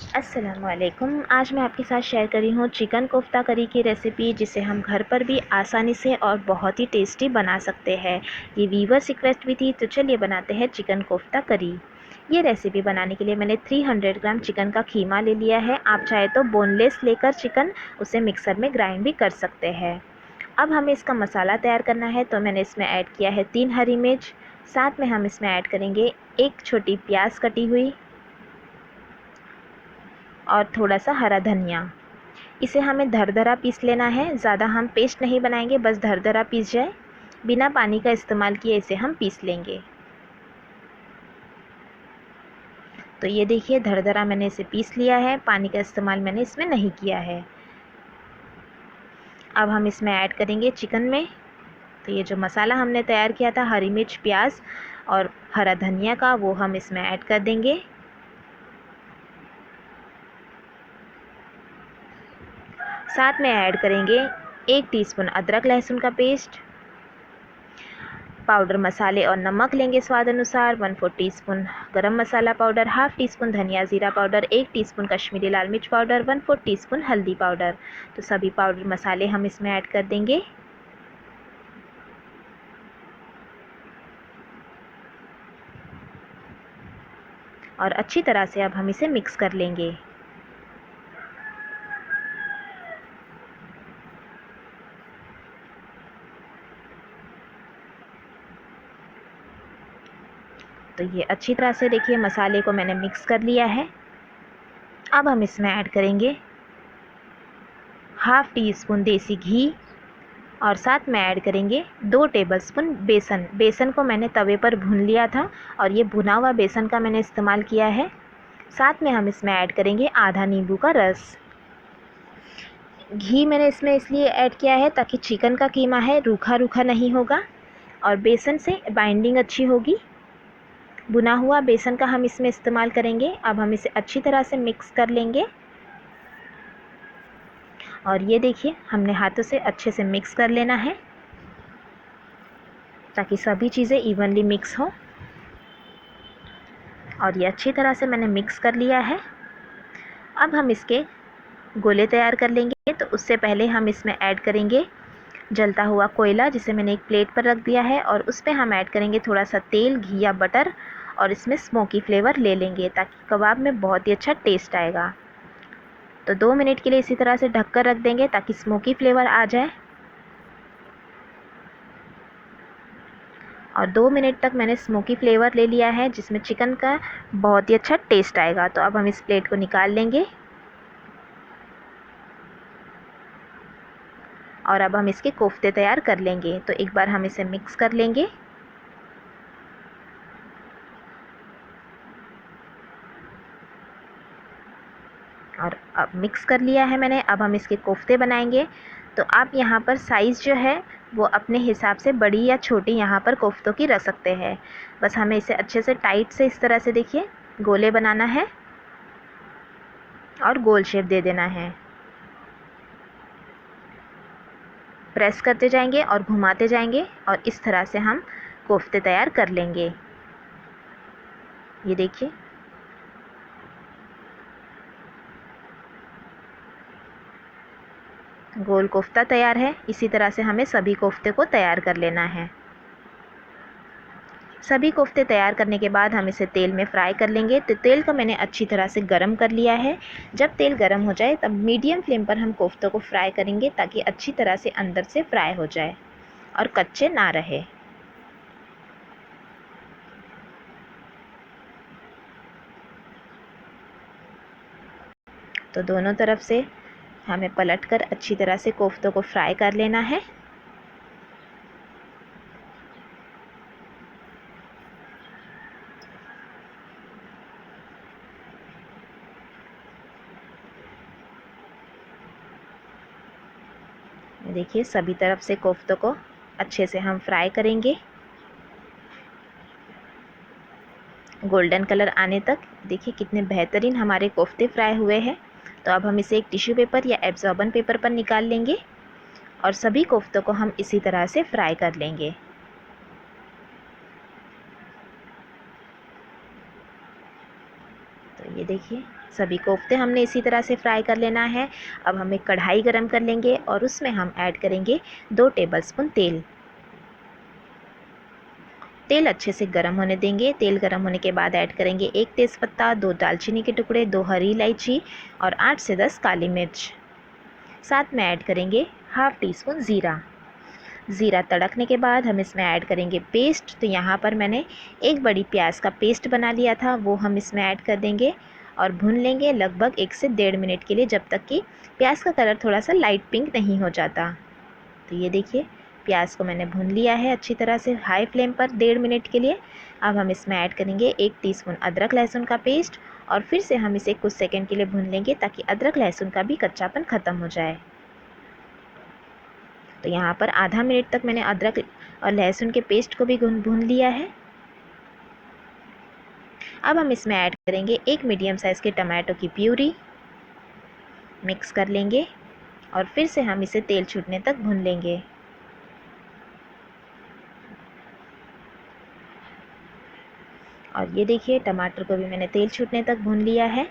अस्सलामुअलैकुम। आज मैं आपके साथ शेयर कर रही हूँ चिकन कोफ्ता करी की रेसिपी, जिसे हम घर पर भी आसानी से और बहुत ही टेस्टी बना सकते हैं। ये वीवर्स रिक्वेस्ट भी थी, तो चलिए बनाते हैं चिकन कोफ्ता करी। ये रेसिपी बनाने के लिए मैंने 300 ग्राम चिकन का कीमा ले लिया है। आप चाहे तो बोनलेस लेकर चिकन उसे मिक्सर में ग्राइंड भी कर सकते हैं। अब हमें इसका मसाला तैयार करना है, तो मैंने इसमें ऐड किया है 3 हरी मिर्च। साथ में हम इसमें ऐड करेंगे 1 छोटी प्याज कटी हुई और थोड़ा सा हरा धनिया। इसे हमें दरदरा पीस लेना है, ज़्यादा हम पेस्ट नहीं बनाएंगे, बस दरदरा पीस जाए। बिना पानी का इस्तेमाल किए इसे हम पीस लेंगे। तो ये देखिए, दरदरा मैंने इसे पीस लिया है, पानी का इस्तेमाल मैंने इसमें नहीं किया है। अब हम इसमें ऐड करेंगे चिकन में। तो ये जो मसाला हमने तैयार किया था हरी मिर्च, प्याज और हरा धनिया का, वो हम इसमें ऐड कर देंगे। साथ में ऐड करेंगे 1 टीस्पून अदरक लहसुन का पेस्ट, पाउडर मसाले और नमक लेंगे स्वाद अनुसार, 1/4 टीस्पून गरम मसाला पाउडर, हाफ टीस्पून धनिया जीरा पाउडर, 1 टीस्पून कश्मीरी लाल मिर्च पाउडर, 1/4 टीस्पून हल्दी पाउडर। तो सभी पाउडर मसाले हम इसमें ऐड कर देंगे। और अच्छी तरह से अब हम इसे मिक्स कर लेंगे। तो ये अच्छी तरह से देखिए मसाले को मैंने मिक्स कर लिया है। अब हम इसमें ऐड करेंगे हाफ टी स्पून देसी घी और साथ में ऐड करेंगे 2 टेबलस्पून बेसन। बेसन को मैंने तवे पर भून लिया था और ये भुना हुआ बेसन का मैंने इस्तेमाल किया है। साथ में हम इसमें ऐड करेंगे आधा नींबू का रस। घी मैंने इसमें इसलिए ऐड किया है ताकि चिकन का कीमा है रूखा रूखा नहीं होगा और बेसन से बाइंडिंग अच्छी होगी। भुना हुआ बेसन का हम इसमें इस्तेमाल करेंगे। अब हम इसे अच्छी तरह से मिक्स कर लेंगे। और ये देखिए, हमने हाथों से अच्छे से मिक्स कर लेना है ताकि सभी चीज़ें इवनली मिक्स हो। और ये अच्छी तरह से मैंने मिक्स कर लिया है। अब हम इसके गोले तैयार कर लेंगे। तो उससे पहले हम इसमें ऐड करेंगे जलता हुआ कोयला, जिसे मैंने एक प्लेट पर रख दिया है, और उस पर हम ऐड करेंगे थोड़ा सा तेल, घी या बटर, और इसमें स्मोकी फ्लेवर ले लेंगे ताकि कबाब में बहुत ही अच्छा टेस्ट आएगा। तो 2 मिनट के लिए इसी तरह से ढककर रख देंगे ताकि स्मोकी फ्लेवर आ जाए। और 2 मिनट तक मैंने स्मोकी फ्लेवर ले लिया है, जिसमें चिकन का बहुत ही अच्छा टेस्ट आएगा। तो अब हम इस प्लेट को निकाल लेंगे और अब हम इसके कोफ्ते तैयार कर लेंगे। तो एक बार हम इसे मिक्स कर लेंगे। और अब मिक्स कर लिया है मैंने। अब हम इसके कोफ्ते बनाएंगे। तो आप यहाँ पर साइज़ जो है वो अपने हिसाब से बड़ी या छोटी यहाँ पर कोफ्तों की रख सकते हैं। बस हमें इसे अच्छे से टाइट से इस तरह से देखिए गोले बनाना है और गोल शेप दे देना है। प्रेस करते जाएंगे और घुमाते जाएंगे और इस तरह से हम कोफ्ते तैयार कर लेंगे। ये देखिए, गोल कोफ्ता तैयार है। इसी तरह से हमें सभी कोफ्ते को तैयार कर लेना है। सभी कोफ्ते तैयार करने के बाद हम इसे तेल में फ्राई कर लेंगे। तो तेल को मैंने अच्छी तरह से गरम कर लिया है। जब तेल गरम हो जाए तब मीडियम फ्लेम पर हम कोफ्तों को फ्राई करेंगे ताकि अच्छी तरह से अंदर से फ्राई हो जाए और कच्चे ना रहे। तो दोनों तरफ से हमें पलटकर अच्छी तरह से कोफ्तों को फ्राई कर लेना है। देखिए, सभी तरफ से कोफ्तों को अच्छे से हम फ्राई करेंगे गोल्डन कलर आने तक। देखिए कितने बेहतरीन हमारे कोफ्ते फ्राई हुए हैं। तो अब हम इसे एक टिश्यू पेपर या एब्जॉर्बन पेपर पर निकाल लेंगे और सभी कोफ्तों को हम इसी तरह से फ्राई कर लेंगे। तो ये देखिए सभी कोफ्ते हमने इसी तरह से फ्राई कर लेना है। अब हम एक कढ़ाई गरम कर लेंगे और उसमें हम ऐड करेंगे 2 टेबलस्पून तेल। तेल अच्छे से गर्म होने देंगे। तेल गर्म होने के बाद ऐड करेंगे 1 तेज़पत्ता, 2 दालचीनी के टुकड़े, 2 हरी इलायची और 8 से 10 काली मिर्च। साथ में ऐड करेंगे हाफ़ टी स्पून ज़ीरा। ज़ीरा तड़कने के बाद हम इसमें ऐड करेंगे पेस्ट। तो यहाँ पर मैंने एक बड़ी प्याज का पेस्ट बना लिया था, वो हम इसमें ऐड कर देंगे और भून लेंगे लगभग 1 से 1.5 मिनट के लिए, जब तक कि प्याज का कलर थोड़ा सा लाइट पिंक नहीं हो जाता। तो ये देखिए प्याज को मैंने भून लिया है अच्छी तरह से हाई फ्लेम पर 1.5 मिनट के लिए। अब हम इसमें ऐड करेंगे 1 टीस्पून अदरक लहसुन का पेस्ट और फिर से हम इसे कुछ सेकंड के लिए भून लेंगे ताकि अदरक लहसुन का भी कच्चापन ख़त्म हो जाए। तो यहाँ पर आधा मिनट तक मैंने अदरक और लहसुन के पेस्ट को भी भून लिया है। अब हम इसमें ऐड करेंगे 1 मीडियम साइज़ के टमाटो की प्यूरी, मिक्स कर लेंगे और फिर से हम इसे तेल छूटने तक भून लेंगे। और ये देखिए टमाटर को भी मैंने तेल छूटने तक भून लिया है।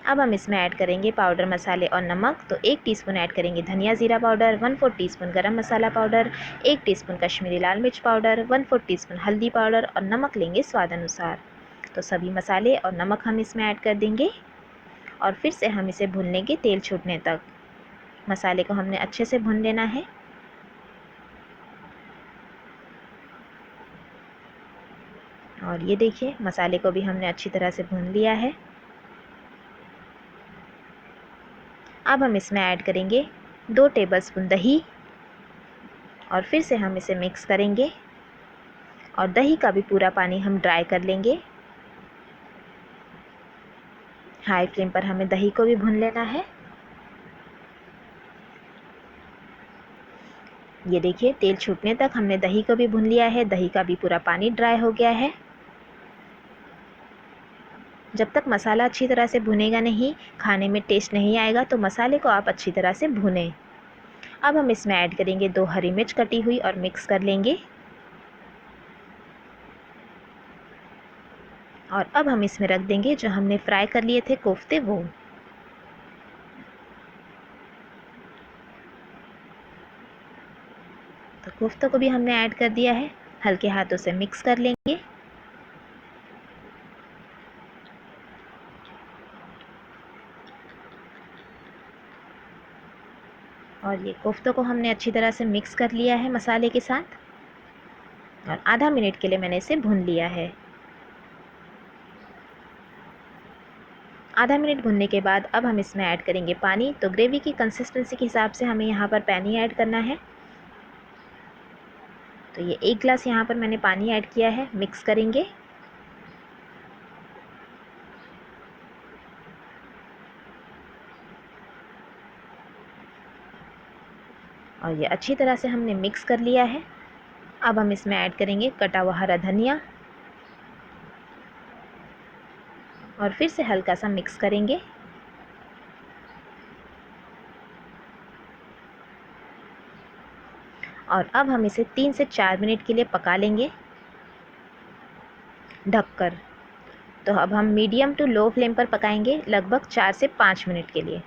अब हम इसमें ऐड करेंगे पाउडर मसाले और नमक। तो 1 टीस्पून ऐड करेंगे धनिया ज़ीरा पाउडर, 1/4 टीस्पून गरम मसाला पाउडर, 1 टीस्पून कश्मीरी लाल मिर्च पाउडर, 1/4 टीस्पून हल्दी पाउडर और नमक लेंगे स्वाद अनुसार। तो सभी मसाले और नमक हम इसमें ऐड कर देंगे और फिर से हम इसे भून लेंगे तेल छूटने तक। मसाले को हमने अच्छे से भून लेना है। और ये देखिए मसाले को भी हमने अच्छी तरह से भून लिया है। अब हम इसमें ऐड करेंगे 2 टेबलस्पून दही और फिर से हम इसे मिक्स करेंगे और दही का भी पूरा पानी हम ड्राई कर लेंगे। हाई फ्लेम पर हमें दही को भी भून लेना है। ये देखिए तेल छूटने तक हमने दही को भी भून लिया है। दही का भी पूरा पानी ड्राई हो गया है। जब तक मसाला अच्छी तरह से भुनेगा नहीं, खाने में टेस्ट नहीं आएगा, तो मसाले को आप अच्छी तरह से भुनें। अब हम इसमें ऐड करेंगे 2 हरी मिर्च कटी हुई और मिक्स कर लेंगे। और अब हम इसमें रख देंगे जो हमने फ्राई कर लिए थे कोफ्ते, वो। तो कोफ्तों को भी हमने ऐड कर दिया है। हल्के हाथों से मिक्स कर लेंगे। और ये कोफ्तों को हमने अच्छी तरह से मिक्स कर लिया है मसाले के साथ और आधा मिनट के लिए मैंने इसे भून लिया है। आधा मिनट भुनने के बाद अब हम इसमें ऐड करेंगे पानी। तो ग्रेवी की कंसिस्टेंसी के हिसाब से हमें यहाँ पर पानी ऐड करना है। तो ये 1 गिलास यहाँ पर मैंने पानी ऐड किया है। मिक्स करेंगे और ये अच्छी तरह से हमने मिक्स कर लिया है। अब हम इसमें ऐड करेंगे कटा हुआ हरा धनिया और फिर से हल्का सा मिक्स करेंगे। और अब हम इसे 3 से 4 मिनट के लिए पका लेंगे ढककर। तो अब हम मीडियम टू लो फ्लेम पर पकाएंगे लगभग 4 से 5 मिनट के लिए।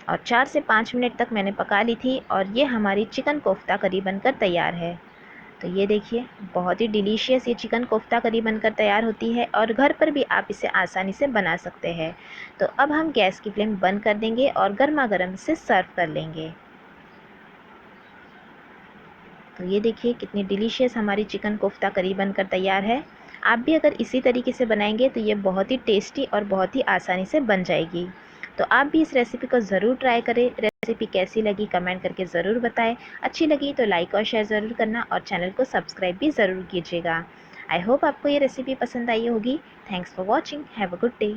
और 4 से 5 मिनट तक मैंने पका ली थी और ये हमारी चिकन कोफ्ता करी बनकर तैयार है। तो ये देखिए बहुत ही डिलीशियस ये चिकन कोफ्ता करी बनकर तैयार होती है और घर पर भी आप इसे आसानी से बना सकते हैं। तो अब हम गैस की फ्लेम बंद कर देंगे और गर्मा गर्म इसे सर्व कर लेंगे। तो ये देखिए कितनी डिलीशियस हमारी चिकन कोफ्ता करी बनकर तैयार है। आप भी अगर इसी तरीके से बनाएंगे तो ये बहुत ही टेस्टी और बहुत ही आसानी से बन जाएगी। तो आप भी इस रेसिपी को ज़रूर ट्राई करें। रेसिपी कैसी लगी कमेंट करके ज़रूर बताएं। अच्छी लगी तो लाइक और शेयर ज़रूर करना और चैनल को सब्सक्राइब भी ज़रूर कीजिएगा। आई होप आपको ये रेसिपी पसंद आई होगी। Thanks for watching. Have a good day.